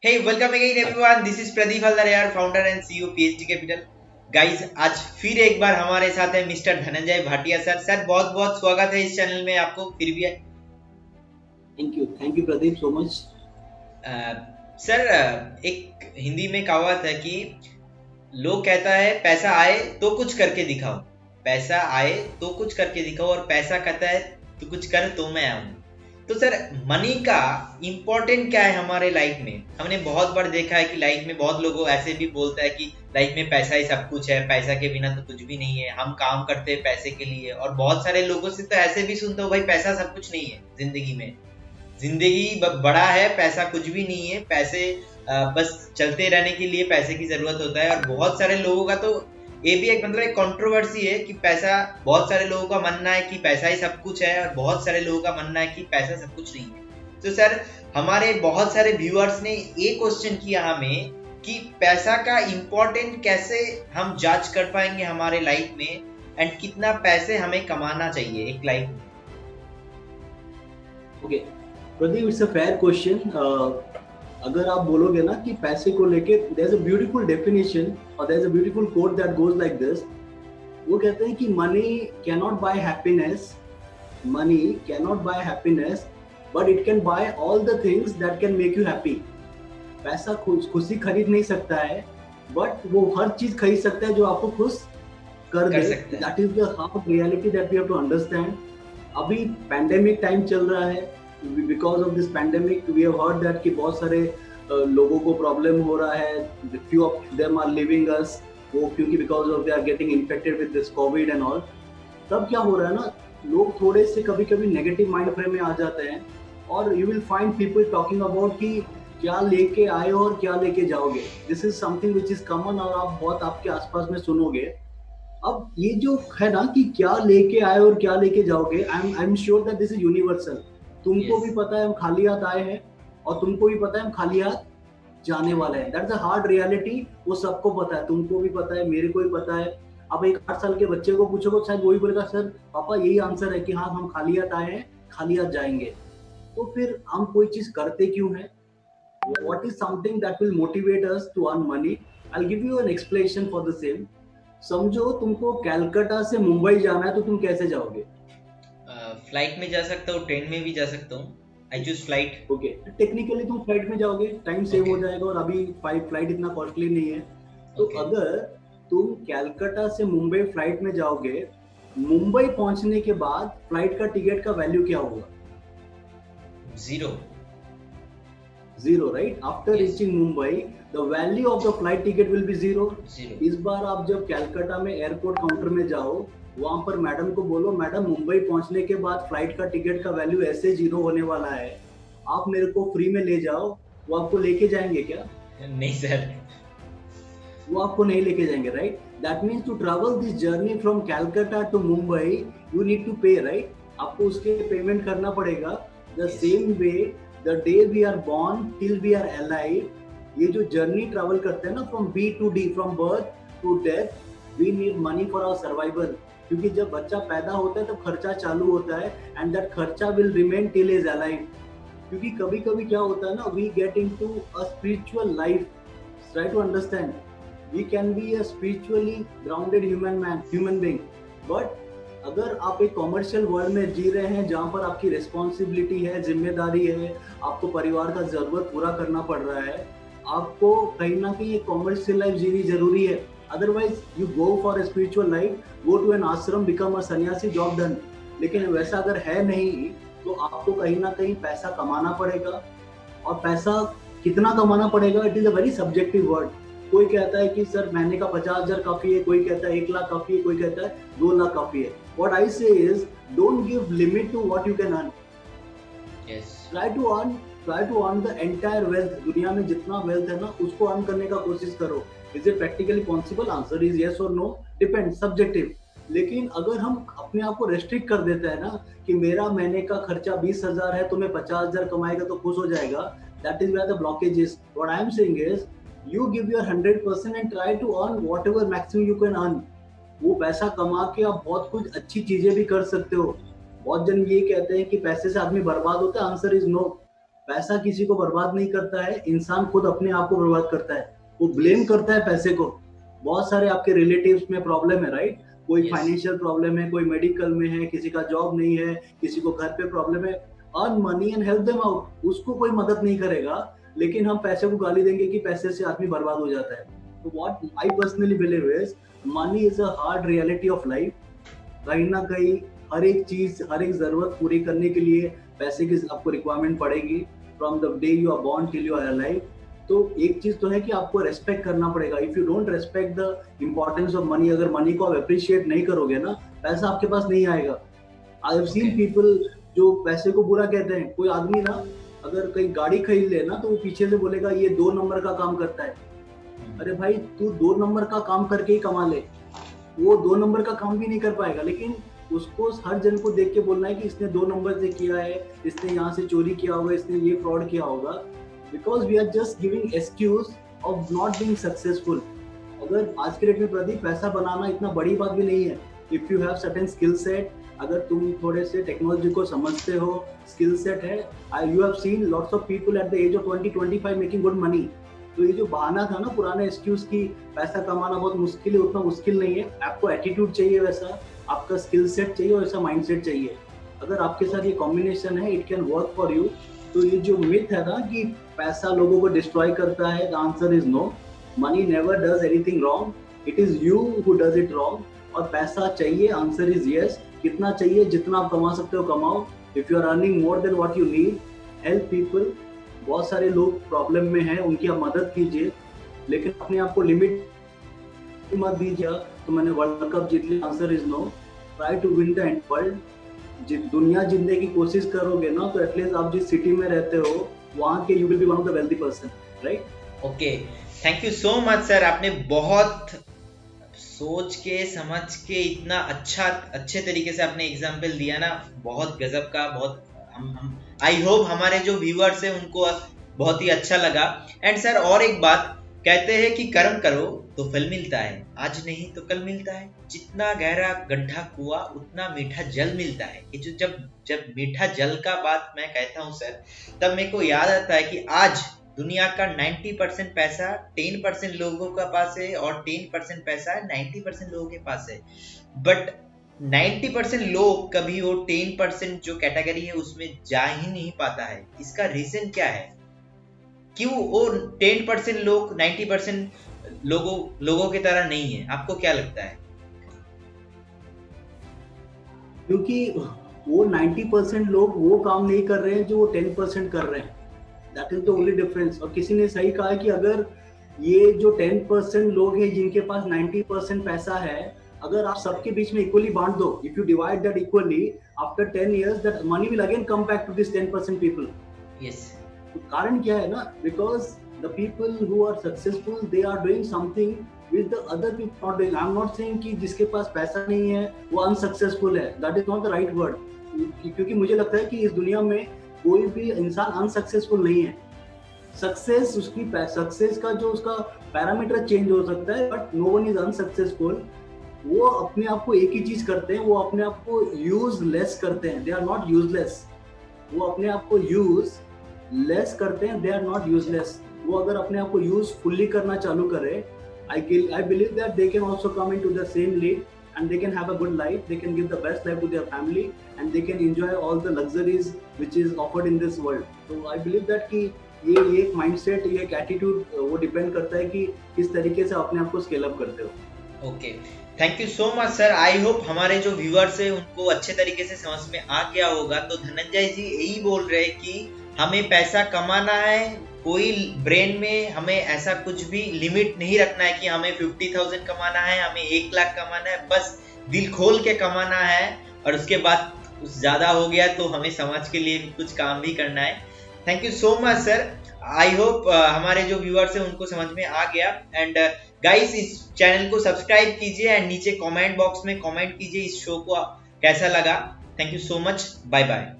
Hey, welcome again everyone. This is Pradeep Haldaryar, founder and CEO PhD Capital. Guys आज फिर एक बार हमारे साथ है mister Dhananjay Bhatia sir. Sir बहुत बहुत स्वागत है इस चैनल में आपको फिर भी। Thank you Pradeep so much. Sir एक हिंदी में कहावत है कि लोग कहता है पैसा आए तो कुछ करके दिखाओ, पैसा आए तो कुछ करके दिखाओ, और पैसा कहता है तू कुछ कर तो मैं आऊं। तो सर मनी का इम्पोर्टेंट क्या है हमारे लाइफ में? हमने बहुत बार देखा है कि लाइफ में बहुत लोगों ऐसे भी बोलता है कि लाइफ में पैसा ही सब कुछ है, पैसा के बिना तो कुछ भी नहीं है, हम काम करते हैं पैसे के लिए। और बहुत सारे लोगों से तो ऐसे भी सुनते हो भाई पैसा सब कुछ नहीं है जिंदगी में, जिंदगी बड़ा है, पैसा कुछ भी नहीं है, पैसे बस चलते रहने के लिए पैसे की जरूरत होता है। और बहुत सारे लोगों का तो ये भी एक मतलब एक कंट्रोवर्सी है कि पैसा, बहुत सारे लोगों का मानना है कि पैसा ही सब कुछ है, और बहुत सारे लोगों का मानना है कि पैसा सब कुछ नहीं है। तो सर हमारे बहुत सारे व्यूअर्स ने ये क्वेश्चन किया हमें कि पैसा का इम्पोर्टेंट कैसे हम जांच कर पाएंगे हमारे लाइफ में, एंड कितना पैसे हमें कमाना चाहिए एक लाइफ में। Okay Pradeep, it's a fair question. अगर आप बोलोगे ना कि पैसे को लेके there is a beautiful definition और there is a beautiful quote that goes like this. वो कहते हैं कि money can not buy happiness, money can not buy happiness but it can buy all the things that can make you happy. पैसा खुशी खरीद नहीं सकता है, बट वो हर चीज खरीद सकता है जो आपको खुश कर दे। सकते हैं। That is the hard reality that we have to understand. अभी पैंडेमिक टाइम चल रहा है, because of this pandemic we have heard that कि बहुत सारे लोगों को प्रॉब्लम हो रहा है, few of them are living us, वो क्योंकि because of they are getting infected with this Covid and all. तब क्या हो रहा है ना, लोग थोड़े से कभी कभी नेगेटिव माइंड फ्रेम में आ जाते हैं, और you will find people talking about कि क्या लेके आए हो और क्या लेके जाओगे। This is something which is common, और आप बहुत आपके आसपास में सुनोगे। अब ये जो है ना कि क्या लेके आए और क्या लेके जाओगे, I am sure that this is universal. तुमको भी पता है हम खाली हाथ आए हैं, और तुमको भी पता है हम खाली हाथ जाने वाले हैं। दैट्स अ हार्ड रियलिटी, वो सबको पता है, तुमको भी पता है, मेरे को भी पता है। अब एक 8 साल के बच्चे को पूछोगे शायद वही बोलेगा सर पापा यही आंसर है कि हाँ हम खाली हाथ आए हैं, खाली हाथ जाएंगे। तो फिर हम कोई चीज करते क्यों है? What is something that will motivate us to earn money? I'll give you an explanation for the same. समझो तुमको कैलकाटा से मुंबई जाना है, तो तुम कैसे जाओगे? फ्लाइट में जा सकता हूँ, ट्रेन में भी जा सकता हूँ। I choose flight. Okay, technically तुम फ्लाइट में जाओगे, टाइम सेव हो जाएगा, और अभी फ्लाइट इतना कॉस्टली नहीं है। तो अगर तुम कैलकाटा से मुंबई फ्लाइट में जाओगे, मुंबई पहुंचने के बाद फ्लाइट का टिकट का वैल्यू क्या होगा? Zero, right? After reaching Mumbai the value of the flight ticket will be zero. इस बार आप जब कैलकाटा में एयरपोर्ट काउंटर में जाओ, वहां पर मैडम को बोलो मैडम मुंबई पहुंचने के बाद फ्लाइट का टिकट का वैल्यू ऐसे जीरो होने वाला है, आप मेरे को फ्री में ले जाओ। वो आपको लेके जाएंगे क्या? नहीं सर, वो आपको नहीं लेके जाएंगे, right? That means to travel this journey from Calcutta to Mumbai you need to pay, right? आपको उसके पेमेंट करना पड़ेगा। The same way the day we are born till we are alive, ये जो जर्नी ट्रेवल करते हैं ना from B to D, from birth to death, we need money for our survival. क्योंकि जब बच्चा पैदा होता है तब खर्चा चालू होता है, एंड दैट खर्चा will remain till is alive. क्योंकि कभी कभी क्या होता है ना, we get into a spiritual life, try to understand. we can be a spiritually grounded human being, but अगर आप एक कॉमर्शियल वर्ल्ड में जी रहे हैं जहां पर आपकी रिस्पॉन्सिबिलिटी है, जिम्मेदारी है, आपको परिवार का जरूरत पूरा करना पड़ रहा है, आपको कहीं ना कहीं एक कॉमर्शियल लाइफ जीनी जरूरी है। Otherwise you go for a spiritual life, go to an ashram, become a sanyasi, job done. लेकिन वैसा अगर है नहीं, तो आपको कहीं ना कहीं पैसा कमाना पड़ेगा। और पैसा कितना कमाना पड़ेगा, it is a very subjective word. कोई कहता है कि सर महीने का 50,000 काफी है, कोई कहता है 1 लाख काफी है, कोई कहता है 2 लाख काफी है। What I say is don't give limit to what you can earn. Try to earn the entire wealth. दुनिया में जितना वेल्थ है ना, उसको अर्न करने का कोशिश करो। Is it practically possible? Answer is yes और नो, डिपेंड, सब्जेक्टिव। लेकिन अगर हम अपने आप को रेस्ट्रिक्ट कर देते हैं ना कि मेरा महीने का खर्चा 20,000 है, तो मैं 50,000 कमाएगा तो खुश हो जाएगा, that is where the blockage is. What I am saying is you give your 100% and try to earn whatever maximum you can earn. वो पैसा कमा के आप बहुत कुछ अच्छी चीजें भी कर सकते हो। बहुत जन ये कहते हैं कि पैसे से आदमी बर्बाद होता है, आंसर इज नो। पैसा किसी को बर्बाद नहीं करता है, इंसान खुद अपने आप को बर्बाद करता है, वो ब्लेम करता है पैसे को। बहुत सारे आपके रिलेटिव्स में प्रॉब्लम है, राइट? कोई Yes. फाइनेंशियल प्रॉब्लम है, कोई मेडिकल में है, किसी का जॉब नहीं है, किसी को घर पे प्रॉब्लम है, earn money and help them out, उसको कोई मदद नहीं करेगा, लेकिन हम पैसे को गाली देंगे कि पैसे से आदमी बर्बाद हो जाता है। तो what I personally believe is money is a hard reality of life. कहीं ना कहीं हर एक चीज, हर एक जरूरत पूरी करने के लिए पैसे की आपको रिक्वायरमेंट पड़ेगी, from the day you are born till you are alive. तो एक चीज तो है कि आपको रेस्पेक्ट करना पड़ेगा। If you don't respect the importance of money, अगर मनी को आप अप्रिशिएट नहीं करोगे ना, पैसा आपके पास नहीं आएगा। आई हैव सीन पीपल जो पैसे को बुरा कहते हैं। कोई आदमी ना अगर कहीं गाड़ी खरीद ले ना, तो वो पीछे से बोलेगा ये 2 नंबर का काम करता है। अरे भाई, तू 2 नंबर का काम करके ही कमा ले। वो 2 नंबर का काम भी नहीं कर पाएगा, लेकिन उसको हर जन को देख के बोलना है कि इसने 2 नंबर से किया है, इसने यहाँ से चोरी किया होगा, इसने ये फ्रॉड किया होगा, because we are just giving excuse of not being successful. अगर आज के डेट में प्रदीप, पैसा बनाना इतना बड़ी बात भी नहीं है। If you have certain skill set, अगर तुम थोड़े से टेक्नोलॉजी को समझते हो, स्किल सेट है, you have seen lots of people at the age of 20-25 making good money. तो ये जो बहाना था ना पुराना एक्सक्यूज की पैसा कमाना बहुत मुश्किल है, उतना मुश्किल नहीं है। आपको एटीट्यूड चाहिए वैसा, आपका स्किल सेट चाहिए और ऐसा माइंडसेट चाहिए। अगर आपके साथ ये कॉम्बिनेशन है, it can work for you. तो ये जो मिथ है ना कि पैसा लोगों को डिस्ट्रॉय करता है, the answer is no. Money never does anything wrong, it is you who does it wrong. और पैसा चाहिए, आंसर इज यस। कितना चाहिए? जितना आप कमा सकते हो कमाओ। If you are earning more than what you need, help people. बहुत सारे लोग प्रॉब्लम में हैं, उनकी आप मदद कीजिए, लेकिन अपने आप को लिमिट मत दीजिए। तो मैंने वर्ल्ड कप जीत लिया, answer is no. Try to win the world. दुनिया जीतने की कोशिश करोगे ना, तो एटलीस्ट आप जिस सिटी में रहते हो वहाँ के you will be one of the wealthy person, right? Okay, thank you so much sir. आपने बहुत सोच के समझ के इतना अच्छे तरीके से आपने एग्जाम्पल दिया ना, बहुत गजब का। बहुत हम आई होप हमारे जो व्यूअर्स हैं उनको बहुत ही अच्छा लगा। एंड सर, और एक बात कहते हैं कि कर्म करो तो फल मिलता है, आज नहीं तो कल मिलता है। जितना गहरा गड्ढा कुआं उतना मीठा जल मिलता है। ये जो जब मीठा जल का बात मैं कहता हूँ सर, तब मेरे को याद आता है कि आज दुनिया का 90% पैसा 10% लोगों के पास है, और 10% पैसा 90% लोगों के पास है। बट 90% लोग कभी वो 10% जो कैटेगरी है उसमें जा ही नहीं पाता है। इसका रीजन क्या है? क्यों वो 10% लोग 90% लोगों की तरह नहीं है? आपको क्या लगता है? क्योंकि वो 90% लोग वो काम नहीं कर रहे हैं जो वो 10% कर रहे हैं। That is the only difference. और किसी ने सही कहा है कि अगर ये जो 10% लोग हैं जिनके पास 90% पैसा है, अगर आप सबके बीच में इक्वली बांट दो, if you divide that equally, after 10 years that money will again come back to this 10% people. Yes. कारण क्या है ना, because the people who are successful they are doing something with the other people not doing. I am not saying कि जिसके पास पैसा नहीं है वो अनसक्सेसफुल है, that is not the right word. क्योंकि मुझे लगता है कि इस दुनिया में कोई भी इंसान अनसक्सेसफुल नहीं है। सक्सेस सक्सेस का जो उसका पैरामीटर चेंज हो सकता है, but no one is unsuccessful. वो अपने आप को एक ही चीज करते हैं, वो अपने आप को यूजलेस करते हैं, दे आर नॉट यूजलेस। वो अपने आप को यूज लेस करते हैं, दे आर नॉट यूजलेस। वो अगर अपने आप को यूजफुली करना चालू करे, I believe that they can also come into the same league and they can have a good life, they can give the best life to their family and they can enjoy all the luxuries which is offered in this world. So I believe that कि ये एक mindset, ये एक attitude वो depend करता है कि किस तरीके से अपने आप को scale up करते हो। Okay, thank you so much sir. I hope हमारे जो व्यूअर्स है उनको अच्छे तरीके से समझ में आ गया होगा। तो धनंजय जी यही बोल रहे हैं कि हमें पैसा कमाना है, कोई ब्रेन में हमें ऐसा कुछ भी लिमिट नहीं रखना है कि हमें 50,000 कमाना है, हमें 1 लाख कमाना है। बस दिल खोल के कमाना है, और उसके बाद कुछ ज्यादा हो गया तो हमें समाज के लिए कुछ काम भी करना है। Thank you so much sir. I hope हमारे जो व्यूअर्स है उनको समझ में आ गया। एंड गाइस, इस चैनल को सब्सक्राइब कीजिए एंड नीचे कमेंट बॉक्स में कमेंट कीजिए इस शो को कैसा लगा। Thank you so much, bye bye.